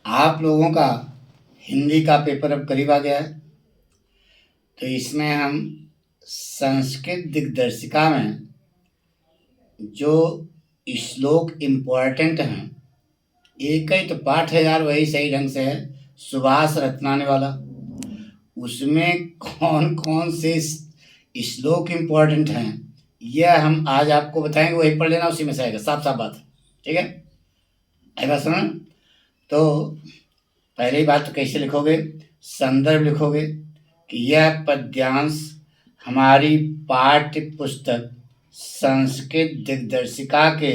आप लोगों का हिंदी का पेपर अब करीब आ गया है, तो इसमें हम संस्कृत दिग्दर्शिका में जो श्लोक इम्पोर्टेंट हैं, एक ही तो पाठ है यार, वही सही ढंग से है, सुभाष रत्नाने वाला। उसमें कौन कौन से श्लोक इम्पोर्टेंट हैं यह हम आज आपको बताएंगे, वही पढ़ लेना, उसी में से आएगा, साफ साफ बात है। ठीक है, आई बात सुनो। तो पहली बात तो कैसे लिखोगे, संदर्भ लिखोगे कि यह पद्यांश हमारी पाठ्य पुस्तक संस्कृत दिग्दर्शिका के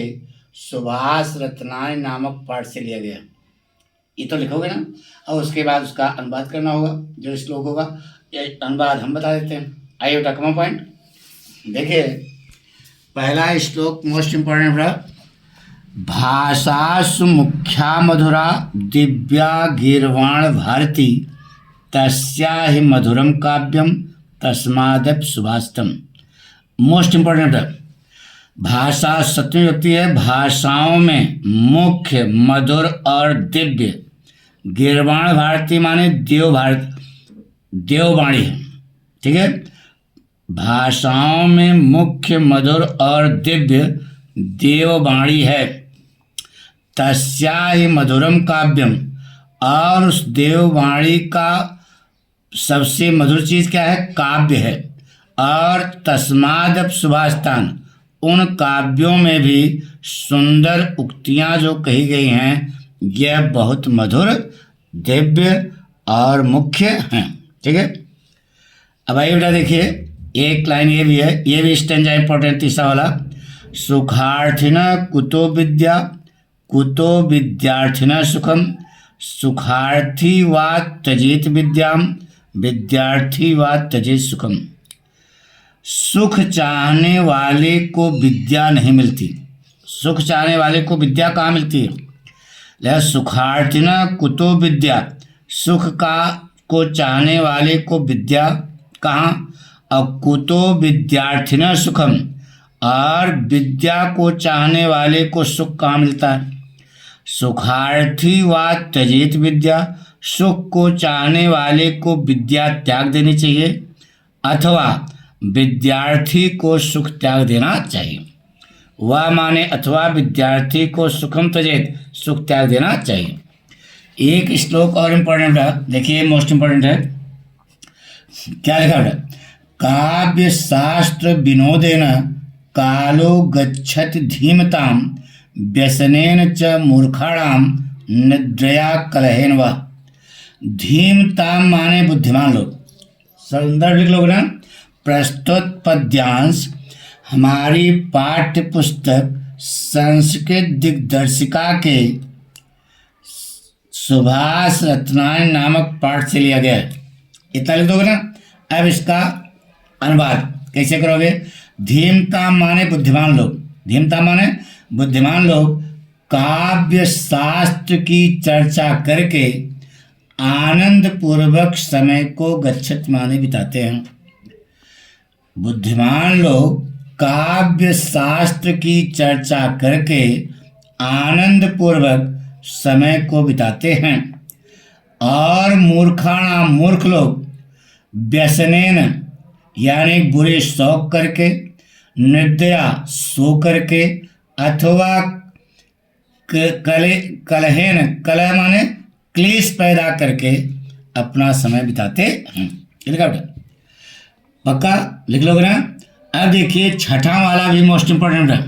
सुभाष रत्नानी नामक पाठ से लिया गया। ये तो लिखोगे ना, और उसके बाद उसका अनुवाद करना होगा, जो श्लोक होगा ये अनुवाद हम बता देते हैं। आइए बेटा, कमा पॉइंट देखिए। पहला श्लोक मोस्ट इंपॉर्टेंट रहा, भाषासु मुख्या मधुरा दिव्या गीर्वाण भारती तस्या ही मधुरम काव्यम तस्मादप सुभाषितम। मोस्ट इंपॉर्टेंट है, भाषा सप्तमी विभक्ति है, भाषाओं में मुख्य मधुर और दिव्य। गीर्वाण भारती माने देववाणी है। ठीक है, भाषाओं में मुख्य मधुर और दिव्य देववाणी है। तस्या ही मधुरम काव्यम, और उस देववाणी का सबसे मधुर चीज क्या है, काव्य है। और तस्मादप सुभाषितान, उन काव्यों में भी सुंदर उक्तियां जो कही गई हैं यह बहुत मधुर, दिव्य और मुख्य हैं। ठीक है, अब आइए बेटा देखिए, एक लाइन ये भी है, ये भी स्टेंजा इंपॉर्टेंट, तीसरा वाला, सुखार्थिन कुतो विद्या कुतो विद्यार्थिन सुखम सुखार्थी वा त्यजेत विद्याम विद्यार्थी वा त्यजेत सुखम। सुख चाहने वाले को विद्या नहीं मिलती, सुख चाहने वाले को विद्या कहाँ मिलती है। ले सुखार्थिन कुतो विद्या, सुख का को चाहने वाले को विद्या कहाँ, और कुतो विद्यार्थिन सुखम, और विद्या को चाहने वाले को सुख कहाँ मिलता है। सुखार्थी वा त्यजेत विद्या, सुख को चाहने वाले को विद्या त्याग देनी चाहिए, अथवा विद्यार्थी को सुख त्याग देना चाहिए। वह माने अथवा विद्यार्थी को सुखम त्यजेत, सुख त्याग देना चाहिए। एक श्लोक और इम्पोर्टेंट है, देखिए मोस्ट इम्पोर्टेंट है, क्या लिखा है, काव्य शास्त्र विनोदेन कालो गच्छति धीमताम व्यसनेन च मूर्खाणाम निद्रया कलहेन वा। धीमताम माने बुद्धिमान लोग, संदर्भ लिख लोग ना। प्रस्तुत पद्यांश हमारी पाठ्य पुस्तक संस्कृत दिग्दर्शिका के सुभाष रत्नानी नामक पाठ से लिया गया है। इतना लिख दोगे ना। अब इसका अनुवाद कैसे करोगे, धीमता माने बुद्धिमान लोग, धीमता माने बुद्धिमान लोग काव्य शास्त्र की चर्चा करके आनंद पूर्वक समय को गच्छत माने बिताते हैं। बुद्धिमान लोग काव्य शास्त्र की चर्चा करके आनंद पूर्वक समय को बिताते हैं। और मूर्खाणाम, मूर्ख लोग, व्यसनेन यानी बुरे शौक करके, निद्रा सो करके, अथवा कलहेन, कलह माने क्लेश पैदा करके अपना समय बिताते हैं। लिखा बेटा, पक्का लिख लोगे ना। अब देखिए छठा वाला भी मोस्ट इंपॉर्टेंट है,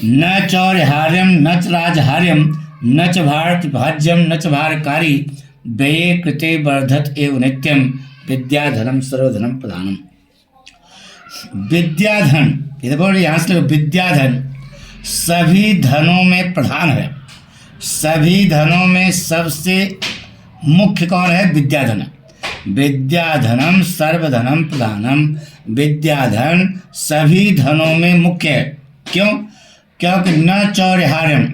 न चौर्हार्यम न च राजहार्यम न च भारत भाज्यम न च भारकारी व्यये कृते वर्धत एव नित्यम विद्याधनम सर्वधनम प्रधानम। विद्याधन, ये देखो यहाँ से विद्याधन सभी धनों में प्रधान है। सभी धनों में सबसे मुख्य कौन है, विद्याधन। विद्याधनम सर्वधनम प्रधानम, विद्याधन सभी धनों में मुख्य है। क्यों, क्योंकि न चौर्हार्यम,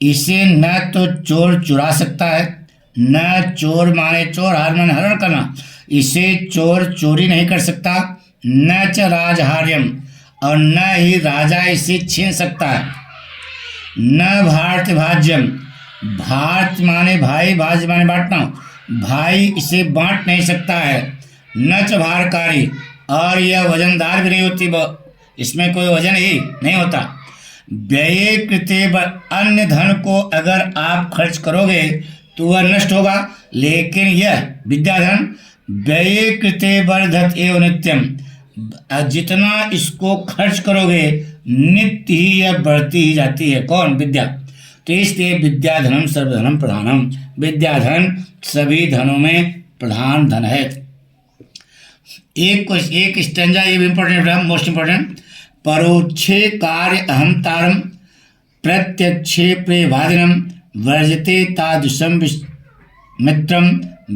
इसे न तो चोर चुरा सकता है, न चोर माने चोर, हार माने हरण करना, इसे चोर चोरी नहीं कर सकता। न च राजहार्यम, और न ही राजा इसे छीन सकता है। न भारत भाज्यम, भात माने भाई, भाज माने बांटना। भाई इसे बांट नहीं सकता है। नच भारकारी, और यह वजनदार भी नहीं होती, इसमें कोई वजन ही नहीं होता। व्यय कृते अन्य धन को अगर आप खर्च करोगे तो वह नष्ट होगा, लेकिन यह विद्याधन व्यय कृते वर्धत एवं नित्यम, जितना इसको खर्च करोगे नित्य ही यह बढ़ती ही जाती है। कौन? विद्या। तो इसलिए विद्याधनम सर्वधनम प्रधानम, विद्याधन सभी धनों में प्रधान धन है। एक स्टेंजा ये भी इंपॉर्टेंट है, मोस्ट इंपॉर्टेंट। परोक्षे कार्य अहंतारम प्रत्यक्षे प्रियवादिनम वर्जते तादृशम मित्रम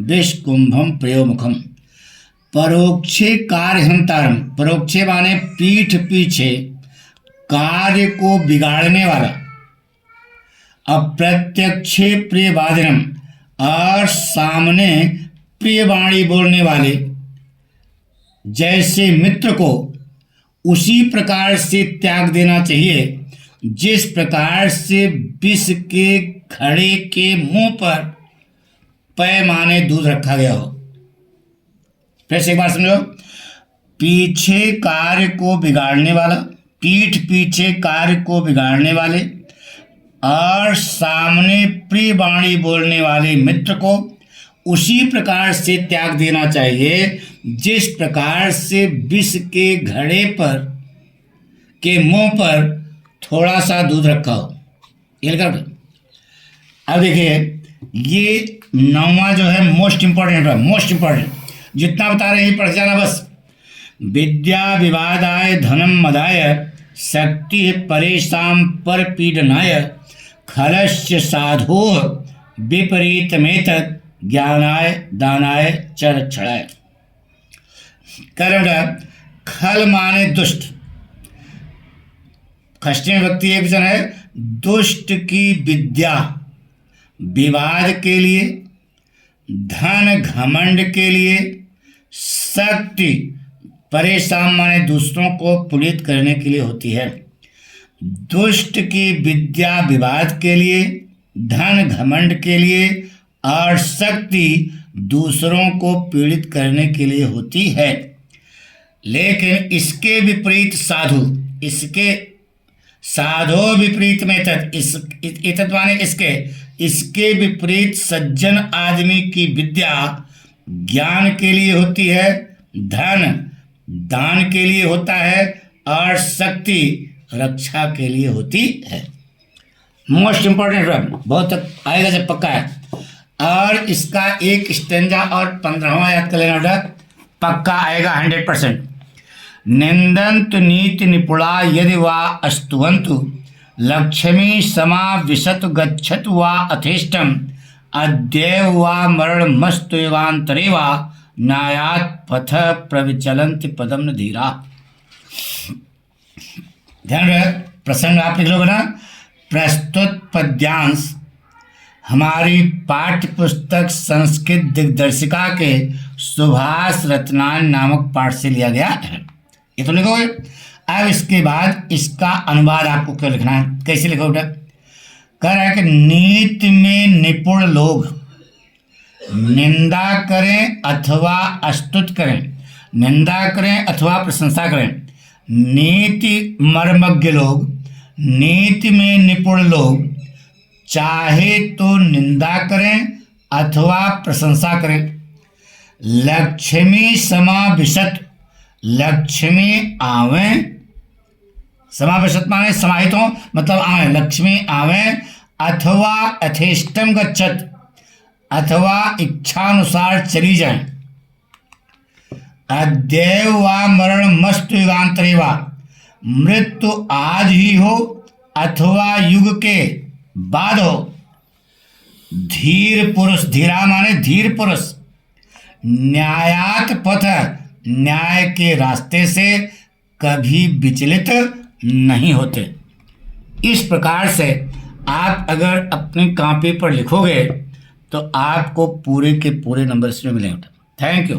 विषकुंभम प्रयोमुखम। परोक्षे कार्य अहंतारम, परोक्षे माने पीठ पीछे कार्य को बिगाड़ने वाला, अप्रत्यक्षे प्रियवादिनम, और सामने प्रिय वाणी बोलने वाले जैसे मित्र को उसी प्रकार से त्याग देना चाहिए जिस प्रकार से विष के घड़े के मुंह पर पैमाने दूध रखा गया हो। फिर से एक बार समझो। पीछे कार्य को बिगाड़ने वाला, पीठ पीछे कार्य को बिगाड़ने वाले और सामने प्रिय वाणी बोलने वाले मित्र को उसी प्रकार से त्याग देना चाहिए जिस प्रकार से विष के घड़े पर के मुंह पर थोड़ा सा दूध रखा हो। ये लिखा। अब देखिए, ये 9वां जो है मोस्ट इंपॉर्टेंट है, मोस्ट इंपॉर्टेंट। जितना बता रहे हैं पढ़ जाना बस। विद्या विवादाय धनम मदाय शक्ति परेशान पर पीडनाय खलस्य साधो विपरीतमेतत् ज्ञानाय दानाय च रक्षणाय। कर्म खल माने दुष्ट, खष्टि व्यक्ति एक वचन है। दुष्ट की विद्या विवाद के लिए, धन घमंड के लिए, शक्ति परेशान माने दूसरों को पीड़ित करने के लिए होती है। दुष्ट की विद्या विवाद के लिए, धन घमंड के लिए और शक्ति दूसरों को पीड़ित करने के लिए होती है। लेकिन इसके विपरीत साधु, इसके साधो विपरीत में तत् माने इसके विपरीत सज्जन आदमी की विद्या ज्ञान के लिए होती है, धन दान के लिए होता है और शक्ति रक्षा के लिए होती है। मोस्ट इंपॉर्टेंट है, बहुत आएगा जब पक्का है। और इसका एक स्टेंजा और 15वां याद कर लेना बेटा, पक्का आएगा 100%। निंदन्तु नीति निपुणा यदि वा अस्तुवन्तु लक्ष्मी समा विशतु गच्छतु वा अथेष्टम अद्यैव वा मरणमस्तु युगान्तरे वा न्यायात् पथ प्रविचलन्ति पदम न धीरा। ध्यान रहे, प्रसंग आप लिख लोगे ना। प्रस्तुत पद्यांश हमारी पाठ्य पुस्तक संस्कृत दिग्दर्शिका के सुभाष रत्नान नामक पाठ से लिया गया है। ये तो लिखोगे। अब इसके बाद इसका अनुवाद आपको क्या लिखना है, कैसे लिखो बेटा? कह रहा है कि नीति में निपुण लोग निंदा करें अथवा अस्तुत करें, निंदा करें अथवा प्रशंसा करें। नीति मर्मज्ञ लोग, नीति में निपुण लोग चाहे तो निंदा करें अथवा प्रशंसा करें। लक्ष्मी समाविशत, लक्ष्मी आवे, समाविशत माने समाहित हो, मतलब आवे, लक्ष्मी आवे। अथवा अथेष्टम गच्छत, अथवा इच्छानुसार चली जाए। अद्यैव वा मरण मस्तु युगांतरे वा, मृत्यु आज ही हो अथवा युग के बाद हो। धीर पुरुष, धीरा माने धीर पुरुष, न्यायात पथ, न्याय के रास्ते से कभी विचलित नहीं होते। इस प्रकार से आप अगर अपनी कॉपी पर लिखोगे तो आपको पूरे के पूरे नंबर इसमें मिलेंगे। Thank you.